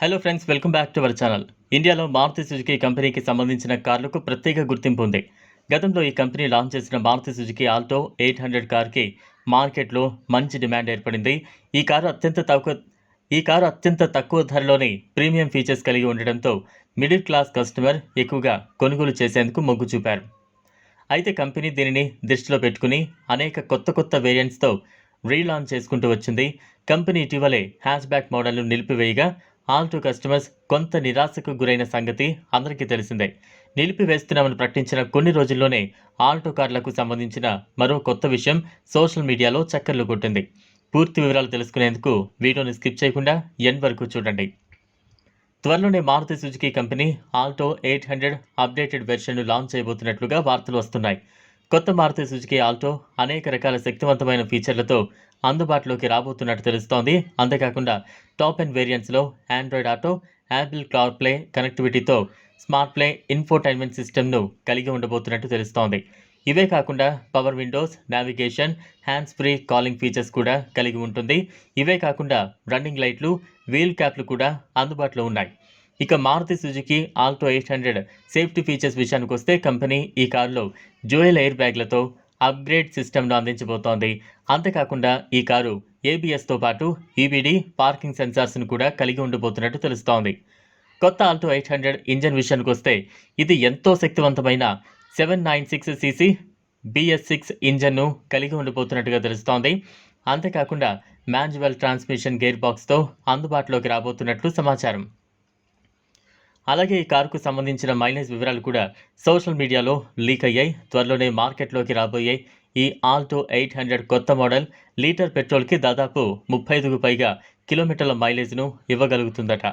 Hello friends, welcome back to our channel. ఇండియాలో Maruti Suzuki కంపెనీకి సంబంధించిన కార్లకు ప్రత్యేక గుర్తింపు ఉంది. గతంలో ఈ కంపెనీ లాంచ్ చేసిన మారుతి సుజుకి ఆల్టో 800 కార్కి మార్కెట్లో మంచి డిమాండ్ ఏర్పడింది. ఈ కారు అత్యంత తక్కువ ధరలోని ప్రీమియం ఫీచర్స్ కలిగి ఉండడంతో మిడిల్ క్లాస్ కస్టమర్ ఎక్కువగా కొనుగోలు చేసేందుకు మొగ్గు చూపారు. అయితే కంపెనీ దీనిని దృష్టిలో పెట్టుకుని అనేక కొత్త వేరియంట్స్తో రీలాంచ్ చేసుకుంటూ వచ్చింది. కంపెనీ ఇటీవలే హ్యాచ్ బ్యాక్ మోడల్ను నిలిపివేయగా ఆల్టో కస్టమర్స్ కొంత నిరాశకు గురైన సంగతి అందరికీ తెలిసిందే. నిలిపివేస్తున్నామని ప్రకటించిన కొన్ని రోజుల్లోనే ఆల్టో కార్లకు సంబంధించిన మరో కొత్త విషయం సోషల్ మీడియాలో చక్కర్లు కొట్టింది. పూర్తి వివరాలు తెలుసుకునేందుకు వీడియోని స్కిప్ చేయకుండా ఎండ్ వరకు చూడండి. త్వరలోనే Maruti Suzuki company Alto 800 updated వెర్షన్ను లాంచ్ చేయబోతున్నట్లుగా వార్తలు వస్తున్నాయి. కొత్త మారుతి సుజుకి ఆల్టో అనేక రకాల శక్తివంతమైన ఫీచర్లతో అందుబాటులోకి రాబోతున్నట్టు తెలుస్తోంది. అంతేకాకుండా టాప్ ఎండ్ వేరియంట్స్లో ఆండ్రాయిడ్ ఆటో, యాపిల్ కార్ప్లే కనెక్టివిటీతో స్మార్ట్ ప్లే ఇన్ఫోటైన్మెంట్ సిస్టమ్ను కలిగి ఉండబోతున్నట్టు తెలుస్తోంది. ఇవే కాకుండా power windows, navigation, hands free calling features కూడా కలిగి ఉంటుంది. ఇవే కాకుండా రన్నింగ్ లైట్లు, వీల్ క్యాప్లు కూడా అందుబాటులో ఉన్నాయి. ఇక Maruti Suzuki Alto 800 safety features విషయానికి వస్తే కంపెనీ ఈ కారులో డ్యూయల్ ఎయిర్ బ్యాగ్లతో అప్గ్రేడ్ సిస్టమ్ను అందించబోతోంది. అంతేకాకుండా ఈ కారు ఏబిఎస్తో పాటు ఈబీడీ పార్కింగ్ సెన్సార్స్ను కూడా కలిగి ఉండబోతున్నట్టు తెలుస్తోంది. కొత్త ఆల్టో 800 ఇంజన్ విషయానికి వస్తే ఇది ఎంతో శక్తివంతమైన 796cc BS6 ఇంజన్ను కలిగి ఉండబోతున్నట్టుగా తెలుస్తోంది. అంతేకాకుండా మాన్యువల్ ట్రాన్స్మిషన్ గేర్ బాక్స్తో అందుబాటులోకి రాబోతున్నట్లు సమాచారం. అలాగే ఈ కారుకు సంబంధించిన మైలేజ్ వివరాలు కూడా సోషల్ మీడియాలో లీక్ అయ్యాయి. త్వరలోనే మార్కెట్లోకి రాబోయే ఈ ఆల్టో 800 కొత్త మోడల్ లీటర్ పెట్రోల్కి దాదాపు 35కు పైగా కిలోమీటర్ల మైలేజ్ను ఇవ్వగలుగుతుందట.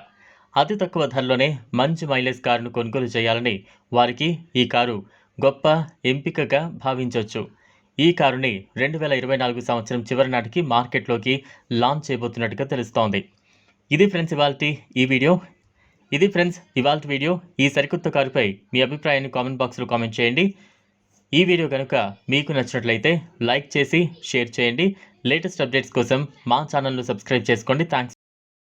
అతి తక్కువ ధరలోనే మంచి మైలేజ్ కారును కొనుగోలు చేయాలని వారికి ఈ కారు గొప్ప ఎంపికగా భావించవచ్చు. ఈ కారుని 2024 సంవత్సరం చివరి నాటికి మార్కెట్లోకి లాంచ్ చేయబోతున్నట్టుగా తెలుస్తోంది. ఇది ఫ్రెండ్స్ ఇవాల్టి వీడియో. ఈ సరికొత్త కారుపై మీ అభిప్రాయాన్ని కామెంట్ బాక్స్లో కామెంట్ చేయండి. ఈ వీడియో కనుక మీకు నచ్చినట్లయితే లైక్ చేసి షేర్ చేయండి. లేటెస్ట్ అప్డేట్స్ కోసం మా ఛానల్ను సబ్స్క్రైబ్ చేసుకోండి. థ్యాంక్స్.